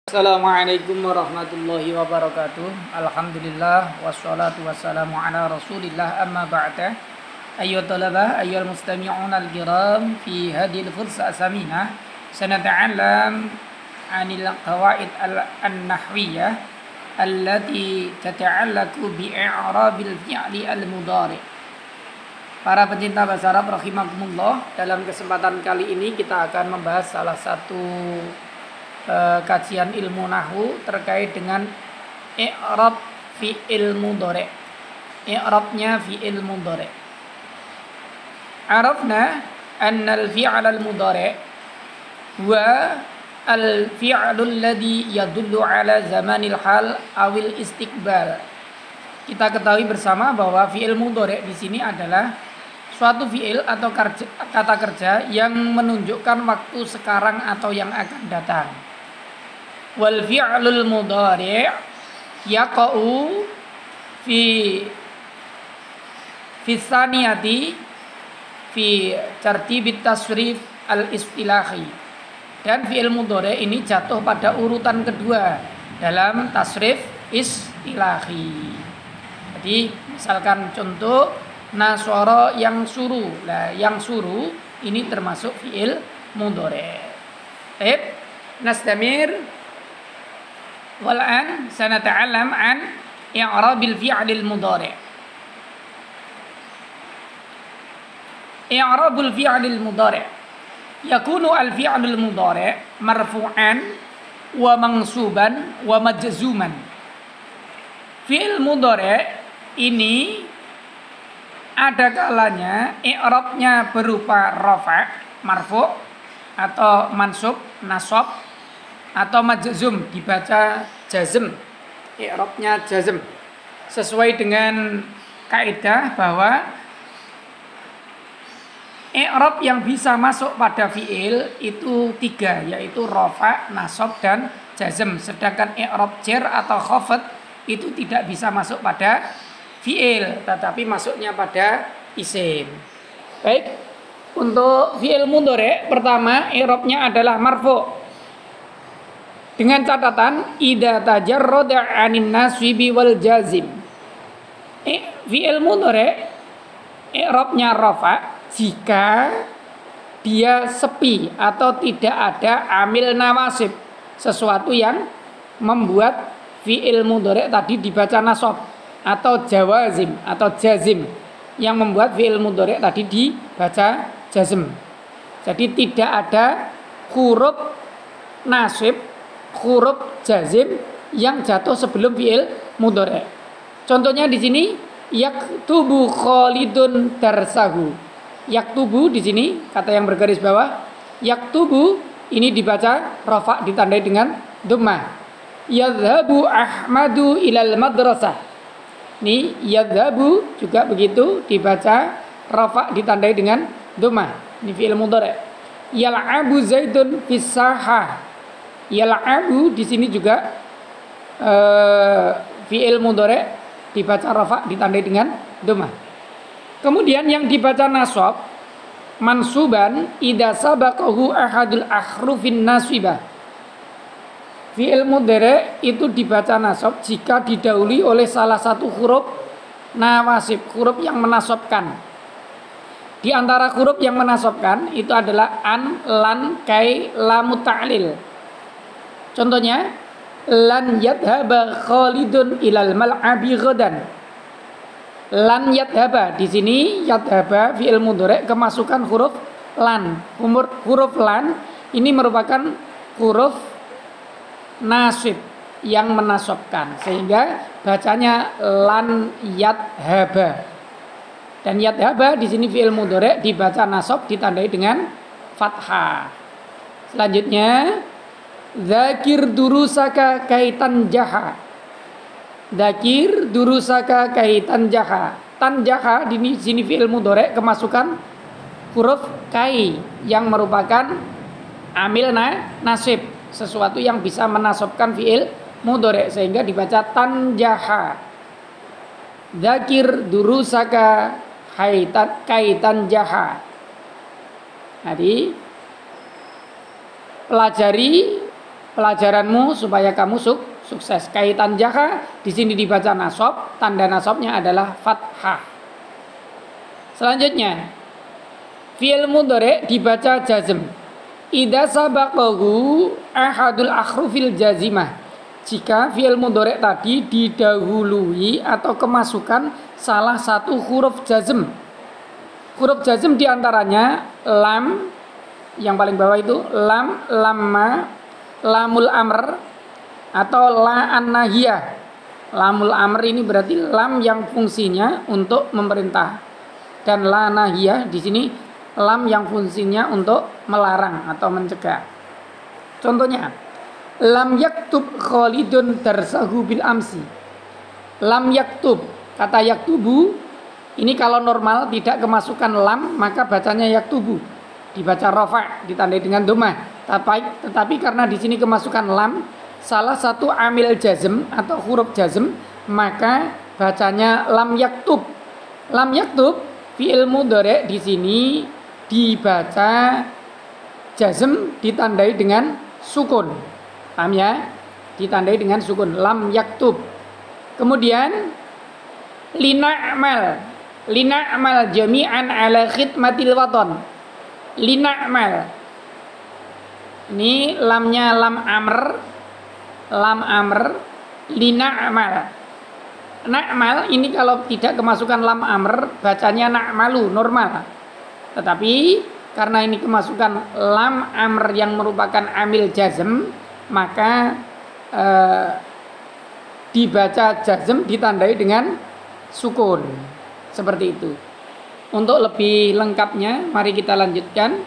Assalamualaikum warahmatullahi wabarakatuh. Alhamdulillah wassalatu wassalamu ala Rasulillah amma ba'da. Ayyuhat talabah ayyuhal mustami'un al-kiram fi hadhihi al-fursa asamina sanata'allam 'anil qawaid an-nahwiyah allati tata'allaqu bi'i'rabil fi'li al-mudhari'. Para pencinta bahasa Arab rahimakumullah, dalam kesempatan kali ini kita akan membahas salah satu kajian ilmu nahwu terkait dengan i'rab fi'il mudhari'. I'rabnya fi'il mudhari'. Arafna anna al-fi'l al-mudhari' huwa al-fi'lu alladhi yadullu ala zamanil hal awil istiqbal. Kita ketahui bersama bahwa fi'il mudhari' di sini adalah suatu fi'il atau kata kerja yang menunjukkan waktu sekarang atau yang akan datang. Wal fi'lul mudhari' yaqa'u fi saniyati fi tartibit tasrif al-istilahi. Dan fi'il mudhari' ini jatuh pada urutan kedua dalam tasrif istilahi. Jadi misalkan contoh nasara yang suruh. Nah, yang suruh ini termasuk fi'il mudhari'. Baik, nastamir. Wal'an sanata'allam an i'rabil fi'lil mudhari'. I'rabul fi'lil mudhari' yakunu al-fi'lul mudhari' marfu'an wa mansuban wa majzuman. Fi'il mudhari' ini ada kalanya i'rabnya berupa rafa', marfu' atau mansub, nasab, atau majzum, dibaca jazm. I'rabnya jazm. Sesuai dengan kaidah bahwa i'rab yang bisa masuk pada fi'il itu tiga, yaitu rafa', nasab, dan jazm. Sedangkan i'rab jar atau khafad itu tidak bisa masuk pada fi'il, tetapi masuknya pada isim. Baik, untuk fi'il mudhari' pertama i'rabnya adalah marfu'. Dengan catatan idza tajarrada 'anin nasbi wal jazim. Fi'il mudhari' i'rabnya rafa' jika dia sepi atau tidak ada amil nawasib, sesuatu yang membuat fi'il mudhari' tadi dibaca nasab, atau jawazim atau jazim yang membuat fi'il mudhari' tadi dibaca jazm. Jadi tidak ada huruf nasib, huruf jazim yang jatuh sebelum fi'il mudhari'. Contohnya di sini yaktubu Khalidun darsahu. Yaktubu di sini kata yang bergaris bawah, yaktubu ini dibaca rafa' ditandai dengan dhammah. Yadhhabu Ahmadu ilal madrasah. Ini yadhhabu juga begitu dibaca rafa' ditandai dengan dhammah. Ini fi'il mudhari'. Yal'abu Zaidun fis sahah. Yal'abu di sini juga fi'il mudhari' dibaca rafa' ditandai dengan dhammah. Kemudian yang dibaca nasab mansuban idza sabaqahu ahadul ahrufin nasibah. Fi'il mudhari' itu dibaca nasab jika didahului oleh salah satu huruf nawasib, huruf yang menasabkan. Di antara huruf yang menasabkan itu adalah an, lan, kai, lam ta'lil. Contohnya lan yadhhaba Khalidun ilal mal'abi ghadan. Lan yadhhaba di sini yadhhaba fi'il mudhari' kemasukan huruf lan. Huruf lan ini merupakan huruf nasib yang menasabkan, sehingga bacanya lan yadhhaba. Dan yadhhaba di sini fi'il mudhari' dibaca nasab ditandai dengan fathah. Selanjutnya Dzakir durusaka kaitan jaha. Dzakir durusaka kaitan jaha. Tan jaha di sini fi'il mudhari' kemasukan huruf kai yang merupakan amil nasib, sesuatu yang bisa menasabkan fi'il mudhari' sehingga dibaca tan jaha. Dzakir durusaka kaitan jaha. Jadi pelajari pelajaranmu supaya kamu sukses. Kaitan jaka di sini dibaca nasab, tanda nasabnya adalah fathah. Selanjutnya fi'il mudhari dibaca jazm. Idza sabaqahu ahadul akhrufil jazimah. Jika fi'il mudhari tadi didahului atau kemasukan salah satu huruf jazm. Huruf jazm diantaranya lam, yang paling bawah itu lam, lamma, lamul amr, atau la an-nahiyah. Lamul amr ini berarti lam yang fungsinya untuk memerintah, dan la nahiyah di sini lam yang fungsinya untuk melarang atau mencegah. Contohnya, lam yaktub Khalidun darsahu bil amsi. Lam yaktub, kata yaktubu ini kalau normal tidak kemasukan lam maka bacanya yaktubu, dibaca rafa, ditandai dengan dhammah. Tetapi karena di sini kemasukan lam, salah satu amil jazm atau huruf jazm, maka bacanya lam yaktub. Lam yaktub fi'il mudhari di sini dibaca jazm ditandai dengan sukun. Paham ya? Ditandai dengan sukun, lam yaktub. Kemudian lina'mal jami'an ala khidmatil waton. Lina'mal, ini lamnya lam amr, lina'mal. Na'mal ini kalau tidak kemasukan lam amr bacanya na'malu, normal. Tetapi karena ini kemasukan lam amr yang merupakan amil jazm, maka dibaca jazm ditandai dengan sukun. Seperti itu. Untuk lebih lengkapnya mari kita lanjutkan.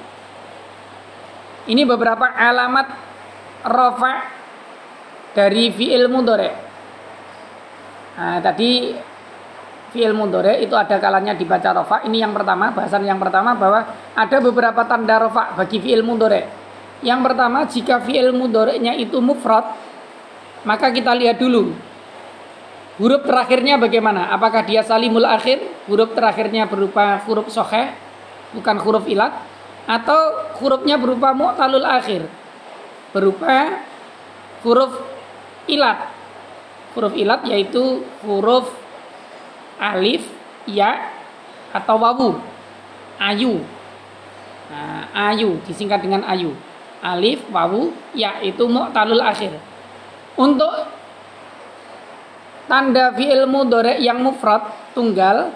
Ini beberapa alamat rafa dari fi'il mudhari. Nah, tadi fi'il mudhari itu ada kalanya dibaca rafa. Ini yang pertama, bahasan yang pertama bahwa ada beberapa tanda rafa bagi fi'il mudhari. Yang pertama, jika fi'il mudhari'nya itu mufrad, maka kita lihat dulu huruf terakhirnya bagaimana? Apakah dia salimul akhir? Huruf terakhirnya berupa huruf sokheh, bukan huruf ilat, atau hurufnya berupa mu'talul akhir, berupa huruf ilat. Huruf ilat yaitu huruf alif, ya, atau wawu, ayu. Nah, ayu disingkat dengan ayu. Alif, wawu, ya itu mu'talul akhir. Untuk tanda fi'il mudhari yang mufrad, tunggal,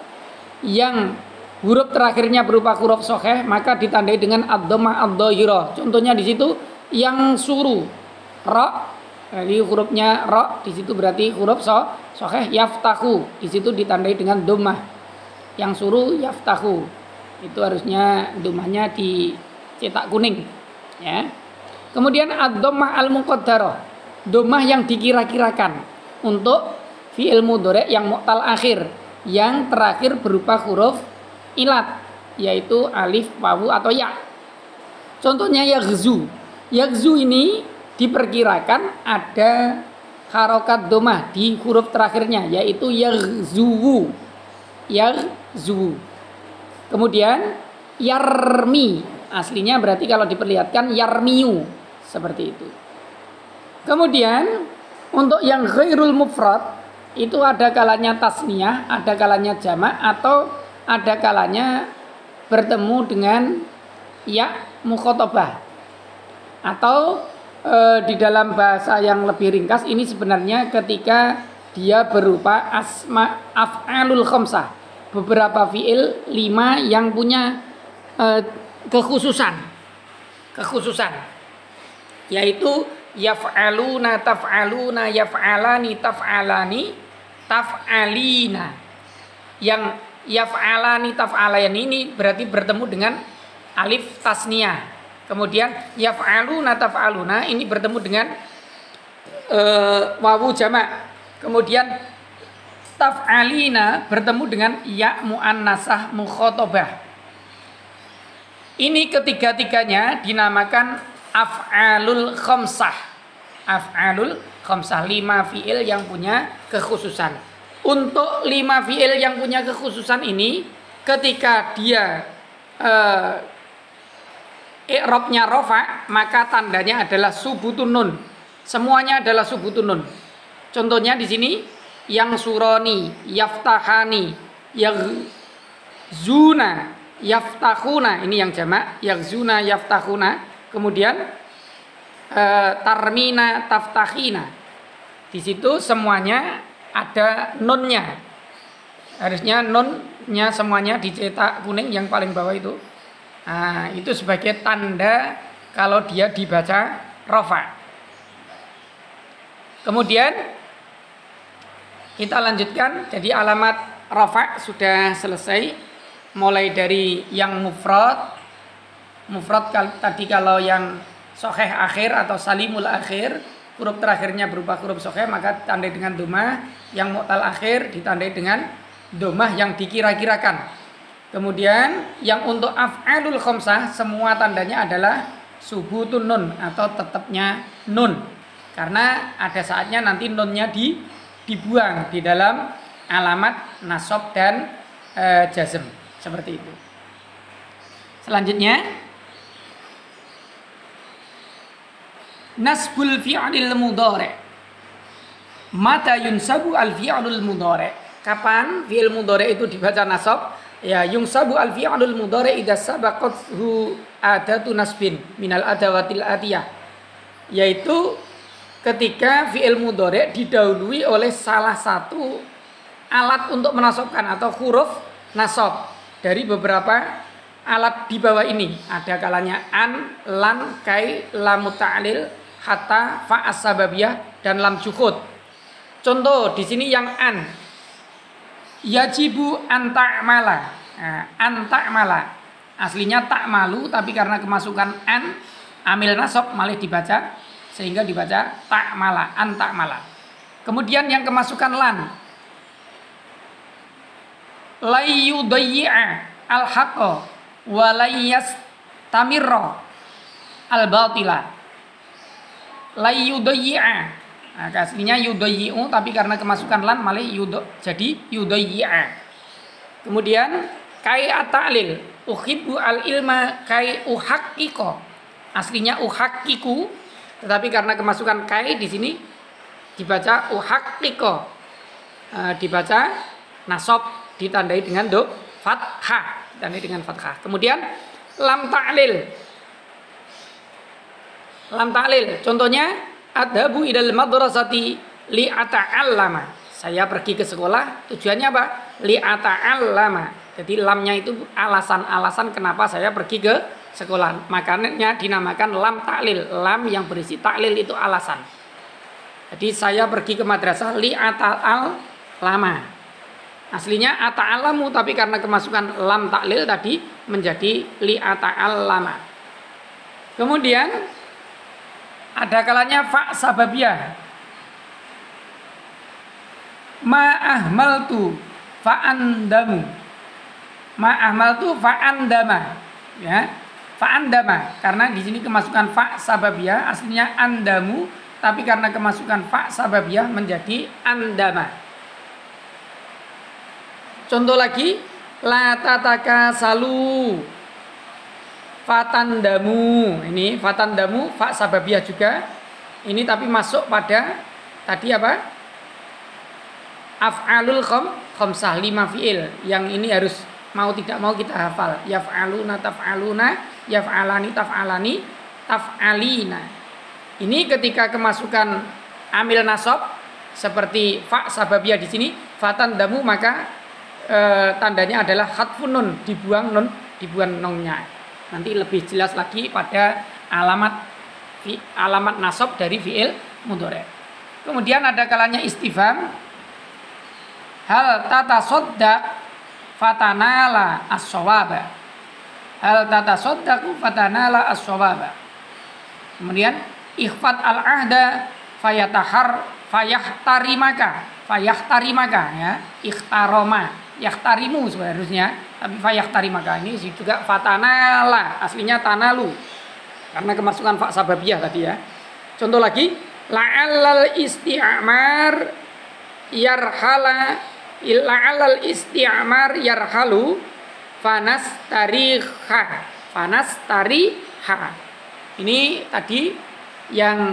yang huruf terakhirnya berupa huruf sokheh, maka ditandai dengan ad-dhammah ad-dhahirah. Contohnya di situ yang suruh, ra, jadi hurufnya ra di situ berarti huruf sokheh. Yaftahu di situ ditandai dengan dhammah. Yang suruh yaftahu itu harusnya dhammahnya dicetak kuning, ya. Kemudian ad-dhammah al-muqaddarah, dhammah yang dikira-kirakan untuk fi'il mudhari yang mu'tal akhir, yang terakhir berupa huruf ilat, yaitu alif, wawu, atau ya. Contohnya yaghzu. Yaghzu ini diperkirakan ada harokat dhammah di huruf terakhirnya, yaitu yaghzuwu. Yaghzu. Kemudian yarmi, aslinya berarti kalau diperlihatkan yarmiu, seperti itu. Kemudian untuk yang ghairul mufrad itu ada kalanya tasniyah, ada kalanya jamak, atau ada kalanya bertemu dengan ya mukhatabah. Atau di dalam bahasa yang lebih ringkas ini sebenarnya ketika dia berupa asma af'alul khamsah, beberapa fi'il 5 yang punya kekhususan, yaitu yaf'aluna, taf'aluna, yaf'alani, taf'alani, taf'alina. Yang yaf'alani, taf'alani ini berarti bertemu dengan alif tasniyah. Kemudian yaf'aluna, taf'aluna ini bertemu dengan wawu jamak. Kemudian taf'alina bertemu dengan ya muannasah mukhatabah. Ini ketiga-tiganya dinamakan af'alul khamsah. Af'alul khamsah, 5 fi'il yang punya kekhususan. Untuk 5 fi'il yang punya kekhususan ini, ketika dia i'rabnya rafa, maka tandanya adalah subutun nun. semuanya adalah subutun nun. Contohnya di sini yang suroni, yaftahani, yaghzuna, yaftahuna, ini yang jamak, yaghzuna, yaftahuna. Kemudian tarmina, taftahina. Di situ semuanya ada nunnya. Harusnya nunnya semuanya dicetak kuning yang paling bawah itu. Nah, itu sebagai tanda kalau dia dibaca rofa. Kemudian kita lanjutkan. Jadi alamat rofa sudah selesai. Mulai dari yang mufrad tadi kalau yang sahih akhir atau salimul akhir, huruf terakhirnya berupa huruf sahih maka ditandai dengan dhammah. Yang mu'tal akhir ditandai dengan dhammah yang dikira-kirakan. Kemudian yang untuk af'alul khamsah semua tandanya adalah subutun nun atau tetapnya nun. Karena ada saatnya nanti nunnya dibuang di dalam alamat nasab dan jazm seperti itu. Selanjutnya nasbul fi'lil mudhari'. Mata yunsabu al fi'lul mudhari'. Kapan fi'il mudhari' itu dibaca nasab? Ya, yunsabu al fi'lul mudhari' idza sabaqathu adatu nasbin minal adawatil atiyah. Yaitu ketika fi'il mudhari' didahului oleh salah satu alat untuk menasabkan atau huruf nasab dari beberapa alat di bawah ini. Ada kalanya an, lan, kai, lam ta'lil, hatta, fa as-sababiyah dan lam juhud. Contoh di sini yang an. Yajibu an ta'mala. Nah, an ta'mala. Aslinya ta'malu tapi karena kemasukan an amil nasab malah dibaca sehingga dibaca ta'mala, an ta'mala. Kemudian yang kemasukan lan. Lai yudayyi'a al-haqqa wa lai yastamirra al-batila. Lai yudayyi'a. Nah, aslinya yudayyi'u tapi karena kemasukan lan malah jadi yudayyi'a. Kemudian kai at-ta'lil, uhibbu al-ilma kai uhaqqiqa. Aslinya uhaqqiqu tetapi karena kemasukan kai di sini dibaca uhaqqiqa. Dibaca nasab ditandai dengan fathah, ditandai dengan fathah. Kemudian lam ta'lil. Lam ta'lil contohnya adhabu idal madrasati li ata'allama. Saya pergi ke sekolah tujuannya apa? Li ata'allama. Jadi lamnya itu alasan-alasan kenapa saya pergi ke sekolah. Makanya dinamakan lam ta'lil. Lam yang berisi ta'lil itu alasan. Jadi saya pergi ke madrasah li ata'allama. Aslinya ata'allamu tapi karena kemasukan lam ta'lil tadi menjadi li ata'allama. Kemudian ada kalanya fa sababiyah. Ma ahmaltu fa andamu. Ma ahmaltu fa andama. Ya. Fa andama karena di sini kemasukan fa sababiyah aslinya andamu tapi karena kemasukan fa sababiyah menjadi andama. Contoh lagi la tatakasalu fatandamu. Ini fatandamu fa sababiyah juga. Ini tapi masuk pada tadi apa? Af'alul khamsah 5 fi'il. Yang ini harus mau tidak mau kita hafal. Yaf'aluna taf'aluna, yaf'alani taf'alani, taf'alina. Ini ketika kemasukan amil nasab seperti fa sababiyah di sini fatandamu maka tandanya adalah hadfun nun, dibuang nunnya. Nanti lebih jelas lagi pada alamat nasab dari fi'il mudhari'. Kemudian ada kalanya istifham. Hal tatasaddaq fatanala as-shawaba. Hal tatasaddaqu fatanala as-shawaba. Kemudian ikhfat al-ahda fayahtarimaka ya. Ikhtaroma. Yahtarimu seharusnya tapi fayahtarimaka ini juga fatanala aslinya tanalu karena kemasukan fa sababiyah tadi ya. Contoh lagi la'allal isti'mar yarhalu fanastariha. Ini tadi yang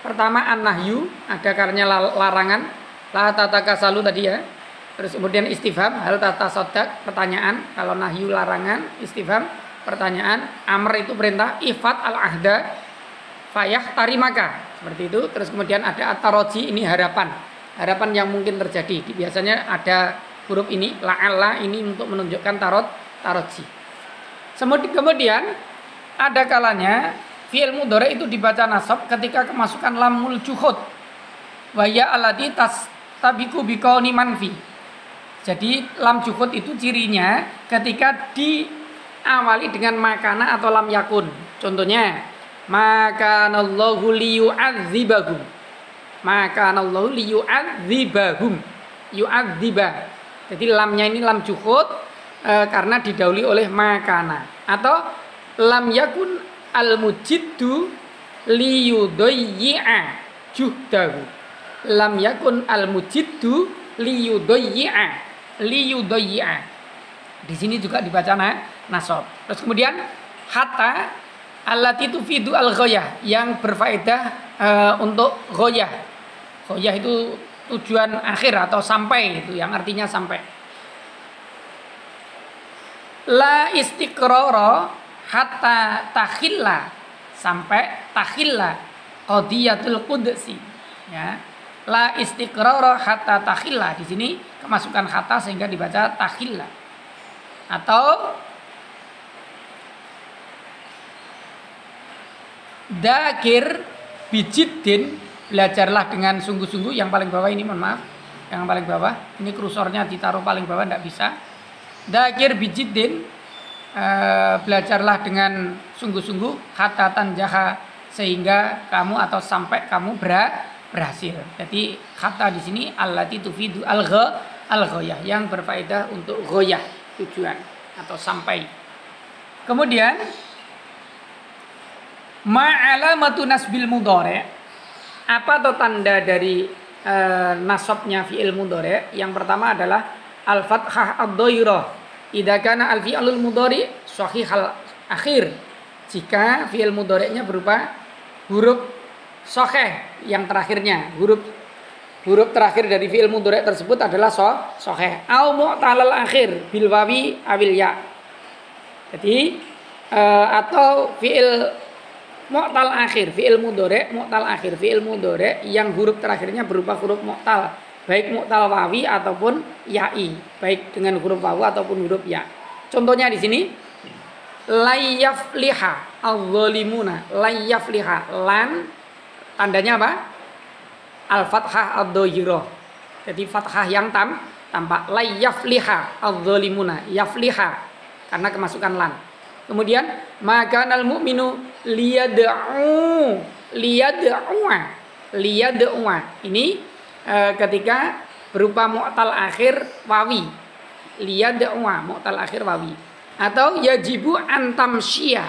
Pertama an-nahyu, ada kalanya larangan, la tatakasalu tadi ya. Terus kemudian istifham, hal tatasaddaq, pertanyaan. Kalau nahyu larangan, istifham pertanyaan, amr itu perintah, ifat al-ahda fayah tarimaka. Seperti itu. Terus kemudian ada at-taraji, ini harapan. Harapan yang mungkin terjadi. Biasanya ada huruf ini, la'alla, ini untuk menunjukkan taraji. Kemudian ada kalanya fi'il mudhari itu dibaca nasab ketika kemasukan lamul juhud. Wa ya allati tastabiqu biqauni manfi. Jadi lam juhud itu cirinya ketika diawali dengan makana atau lam yakun. Contohnya makanallahu liyu'adzibahum. Makanallahu liyu'adzibahum. Yu'adziba. Jadi lamnya ini lam juhud karena didahului oleh makana. Atau lam yakun al-mujiddu liyudayyi'a juhdahu. Lam yakun al-mujiddu liyudayyi'a. Di sini juga dibaca nasab. Terus kemudian hatta allati tufidu al-ghayah, yang berfaedah untuk ghayah. Ghayah itu tujuan akhir atau sampai, itu yang artinya sampai. La istiqrara hatta takhilla, sampai takhilla qadiyatul qudsi, ya. La istiqrara hatta takhilla, di sini kemasukan hatta sehingga dibaca takhilla. Atau dakir bijiddin, belajarlah dengan sungguh-sungguh. Yang paling bawah ini, mohon maaf, yang paling bawah ini kursornya ditaruh paling bawah, tidak bisa. Dakir bijiddin, belajarlah dengan sungguh-sungguh, hatta tanjaha, sehingga kamu atau sampai kamu berhasil. Jadi hatta di sini allati tufidu al-ghayah, yang berfaedah untuk ghayah, tujuan atau sampai. Kemudian ma'alamatu nasbil mudhari', apa atau tanda dari nasabnya fi'il mudhari'? Yang pertama adalah al-fathah ad-dhairah idza kana al-fi'lul mudhari' shahihal akhir, jika fi'il mudhari'nya berupa huruf sahih yang terakhirnya, huruf terakhir dari fi'il mudhari' tersebut adalah sahih, au mu'talal akhir bil wawi awil ya. Jadi atau fi'il mu'tal akhir, fi'il mudhari' mu'tal akhir, fi'il mudhari' yang huruf terakhirnya berupa huruf mu'tal, baik mu'tal wawi ataupun ya'i, baik dengan huruf wawu ataupun huruf ya. Contohnya di sini layyafliha adz-zalimuna, layyafliha, lan tandanya apa? Al-fathah ad-dhairah. Jadi fathah yang tampak. Layyafliha adz-zalimuna, yafliha karena kemasukan lan. Kemudian makanal mu'minu liyad'u. Ini ketika berupa mu'tal akhir wawi. Liyad'u, mu'tal akhir wawi. Atau yajibu antamsyia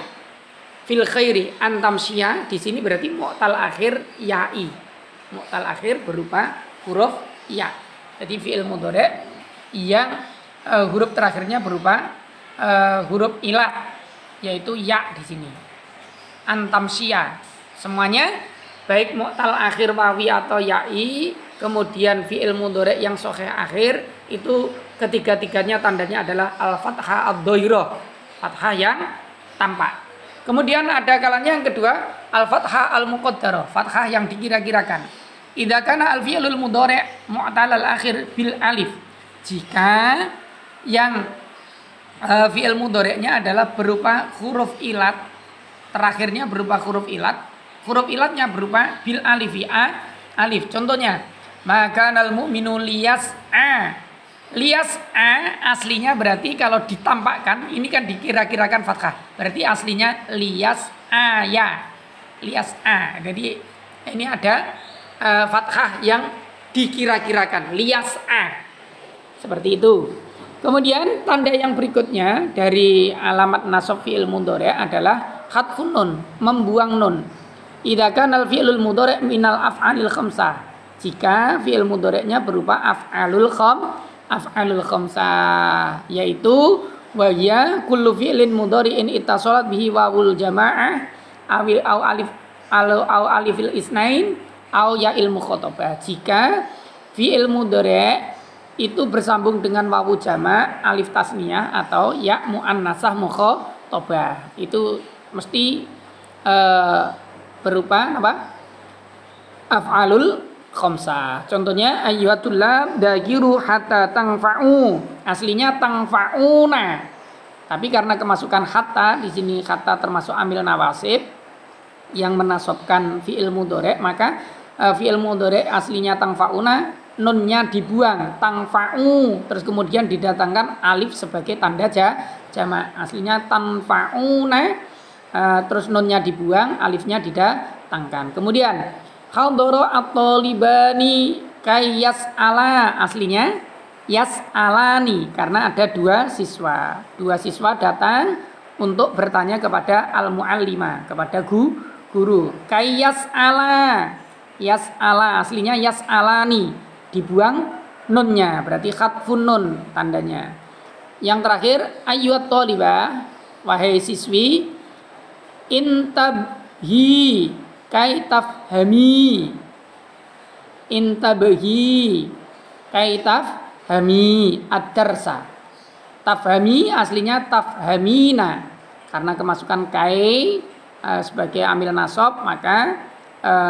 fil khairi, antamsyia di sini berarti mu'tal akhir ya'i. Mu'tal akhir berupa huruf ya. Jadi fi'il mudhari' yang huruf terakhirnya berupa huruf ilat, yaitu ya di sini. Antamsyia semuanya baik mu'tal akhir wawi atau ya'i, kemudian fi'il mudhari' yang sahih akhir, itu ketiga-tiganya tandanya adalah al-fathah ad-dhairah, fathah yang tampak. Kemudian ada kalanya yang kedua al-fathah al-muqaddarah, fathah yang dikira-kirakan. Idza kana al-fi'lul mudhari' mu'tal al-akhir bil alif, jika yang fi'il mudhari'nya adalah berupa huruf ilat, terakhirnya berupa huruf ilat, huruf ilatnya berupa bil alifi, alif. Contohnya makanal mu'minu liyas'a. Liyas'a aslinya berarti kalau ditampakkan, ini kan dikira-kirakan fathah, berarti aslinya liyas'a ya, liyas'a. Jadi ini ada fathah yang dikira-kirakan, liyas'a, seperti itu. Kemudian tanda yang berikutnya dari alamat nasab fi'il mudhari' adalah hadfun nun, membuang nun. Idza kana al-fi'lul mudhari' minal af'alil khamsah, jika fi'il mudhari'nya berupa af'alul khamsah, yaitu wa ya kullu fi'lin mudhari'in ittasalat bihi wawul jamaah aw au alifil isnain au ya'il mukhatabah. Jika fi'il mudhari' itu bersambung dengan wawu jamak, alif tasniyah atau ya muannasah mukhatabah. Itu mesti berupa apa? Af'alul khamsah. Contohnya ayyuhatul lam dagiru hatta tangfa'u. Aslinya tangfa'una. Tapi karena kemasukan hatta, di sini hatta termasuk amil nawasib yang menasobkan fi'il mudhari', maka fi'il mudhari' aslinya tangfa'una, nunnya dibuang, tangfa'u, terus kemudian didatangkan alif sebagai tanda jamak. Aslinya tanfa'una, terus nunnya dibuang, alifnya didatangkan. Kemudian hadara at-talibani kay yas'ala, aslinya yas'alani, karena ada dua siswa datang untuk bertanya kepada al-mu'allima, kepada guru. Kay yas'ala, aslinya yas'alani, dibuang nunnya, berarti khatfun nun tandanya. Yang terakhir ayyuhat thalibah, wahai siswi, intabhi kay tafhami, intabhi kay tafhami ad-darsa. Tafhami aslinya tafhamina, karena kemasukan kai sebagai amil nasab, maka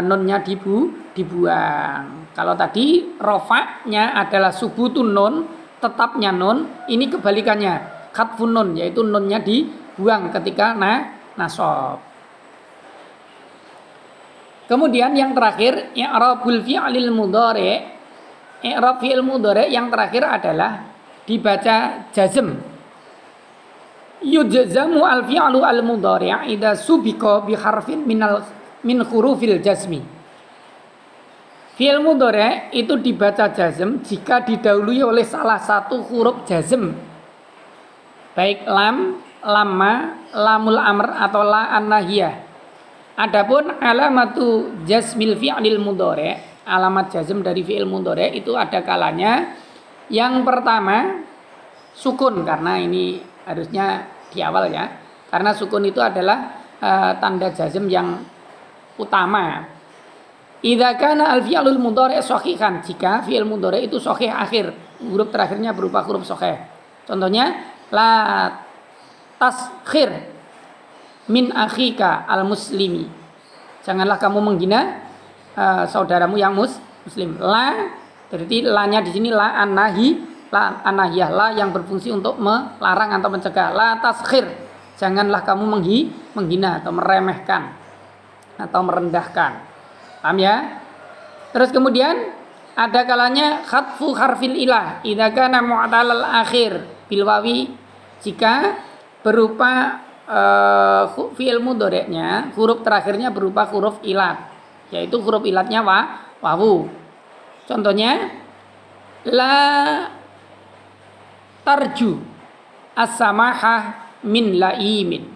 nunnya dibuang. Kalau tadi rofa'nya adalah subutun nun, tetapnya nun, ini kebalikannya, khatfun nun, yaitu nunnya dibuang ketika nasab. Kemudian yang terakhir i'rabul fi'lil mudhari'. I'rab fi'il mudhari' yang terakhir adalah dibaca jazm. Yujzamu al-fi'lu al-mudhari' idza subiqa bi harfin min hurufil jazmi. Fi'il mudhari' itu dibaca jazm jika didahului oleh salah satu huruf jazm, baik lam, lamma, lamul amr atau la an-nahiyah. Adapun alamatu jazmil fi'lil mudhari', alamat jazm dari fi'il mudhari' itu ada kalanya. Yang pertama sukun, karena ini harusnya di awal ya, karena sukun itu adalah tanda jazm yang utama. Idza kana al-fi'lul mudhari' shahihan, jika fi'il mudhari' itu shahih akhir, huruf terakhirnya berupa huruf shahih. Contohnya la taskhir min akhika al-muslimi, janganlah kamu menghina saudaramu yang muslim. La, berarti la-nya di sini la an-nahiyah, la yang berfungsi untuk melarang atau mencegah. La taskhir, janganlah kamu menghina atau meremehkan atau merendahkan. Paham ya? Terus kemudian ada kalanya khatfu harfil ilah idza kana mu'talal akhir bil wawi, jika berupa fi'il mudhari'nya huruf terakhirnya berupa huruf ilat, yaitu huruf ilatnya wawu. Contohnya la tarju as-samahah min laimin.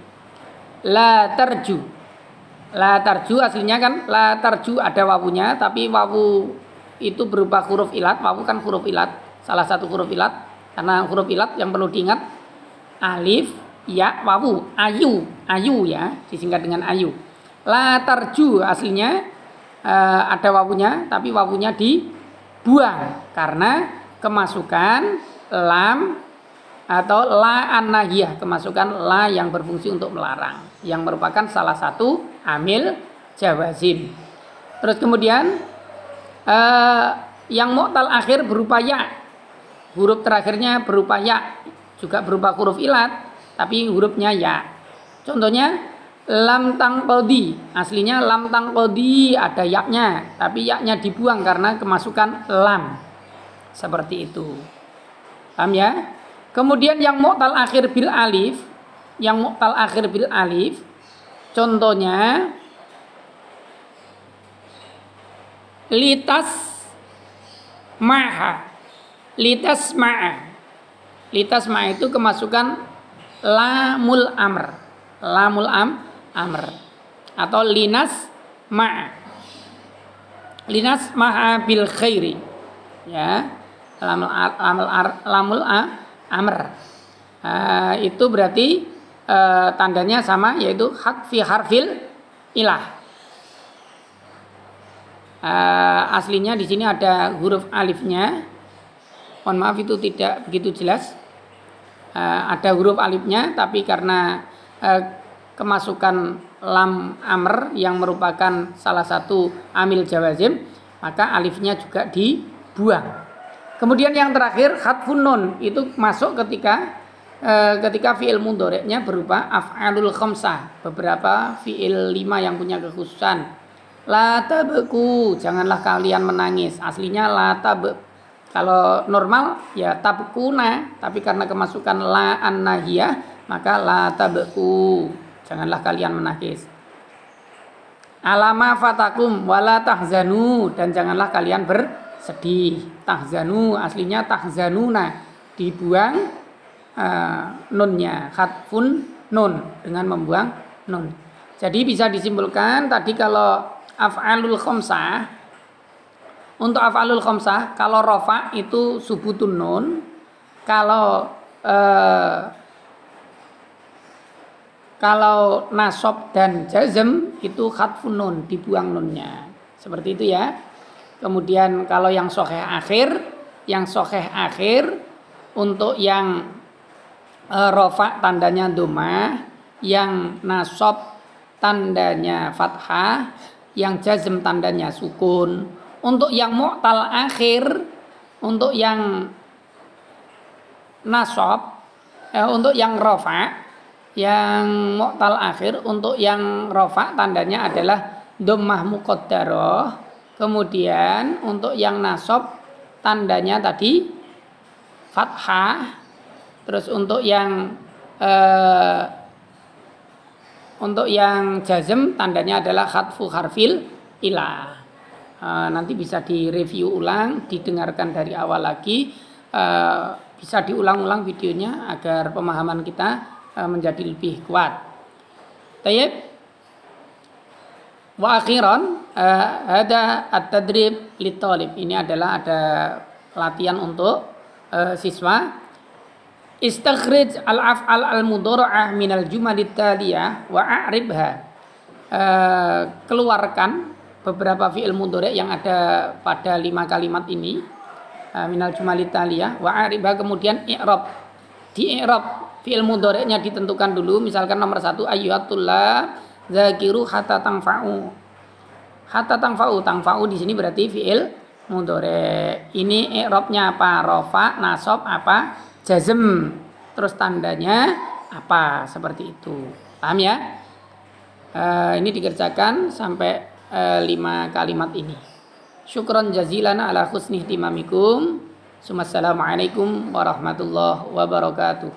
La tarju, la tarju aslinya kan la tarju ada wawunya, tapi wawu itu berupa huruf ilat. Wawu kan huruf ilat, salah satu huruf ilat, karena huruf ilat yang perlu diingat alif, ya, wawu, ayu ya, disingkat dengan ayu. La tarju aslinya ada wawunya, tapi wawunya dibuang karena kemasukan lam atau la an-nahiyah, kemasukan la yang berfungsi untuk melarang, yang merupakan salah satu amil jawazim. Terus kemudian yang mu'tal akhir berupa ya, huruf terakhirnya berupa ya, juga berupa huruf ilat, tapi hurufnya ya. Contohnya lam tangqadi, aslinya lam tangqadi ada yaknya, tapi yaknya dibuang karena kemasukan lam. Seperti itu. Paham ya? Kemudian yang mu'tal akhir bil alif, contohnya litas ma'a. Litas ma'a itu kemasukan lamul amr, amr atau linas ma'a bil khairi ya, lamul amr itu berarti tandanya sama, yaitu fi harfil ilah. Aslinya di sini ada huruf alifnya. Mohon maaf itu tidak begitu jelas. Ada huruf alifnya, tapi karena kemasukan lam amr yang merupakan salah satu amil jawazim, maka alifnya juga dibuang. Kemudian yang terakhir khatfun nun, itu masuk ketika fi'il mudhari'nya berupa af'alul khamsah, beberapa fi'il 5 yang punya kekhususan. La tabku, janganlah kalian menangis. Aslinya la tab. Kalau normal ya tabkuna, tapi karena kemasukan la an-nahiyah maka la tabku, janganlah kalian menangis. Alama fatakum wala tahzanu, dan janganlah kalian bersedih. Tahzanu aslinya tahzanuna, dibuang nunnya, khatfun nun, dengan membuang nun. Jadi bisa disimpulkan tadi kalau af'alul khamsah, untuk af'alul khamsah kalau rofa itu subutun nun, kalau nasab dan jazm itu khatfun nun, dibuang nunnya. Seperti itu ya. Kemudian kalau yang sahih akhir untuk yang rofa tandanya dhammah, yang nasab tandanya fathah, yang jazm tandanya sukun. Untuk yang mu'tal akhir, untuk yang nasab, untuk yang rofa, yang mu'tal akhir, untuk yang rofa tandanya adalah dhammah muqaddarah. Kemudian untuk yang nasab tandanya tadi fathah. Terus untuk yang jazm tandanya adalah khatfu harfil ilah. Nanti bisa direview ulang, didengarkan dari awal lagi, bisa diulang-ulang videonya agar pemahaman kita menjadi lebih kuat. Tayyib. Wa akhiran ada at-tadrib lit-talib. Ini adalah ada latihan untuk siswa. Istakhrij al-af'al al-mudhara'ah minal jumalit taliyah wa a'ribha. Keluarkan beberapa fi'il mudhari' yang ada pada 5 kalimat ini, minal jumalit taliyah wa a'ribha, kemudian i'rab. Di i'rab fi'il mudhari'nya ditentukan dulu, misalkan nomor 1 ayyuhatullah zakiru hatta tangfa'u. Hatta tangfa'u, tangfa'u di sini berarti fi'il mudhari'. Ini i'rabnya apa? Rafa, nasab, apa? Jazm, terus tandanya apa, seperti itu. Paham ya? Ini dikerjakan sampai 5 kalimat ini. Syukron jazilan ala husni ihtimamikum. Assalamualaikum warahmatullahi wabarakatuh.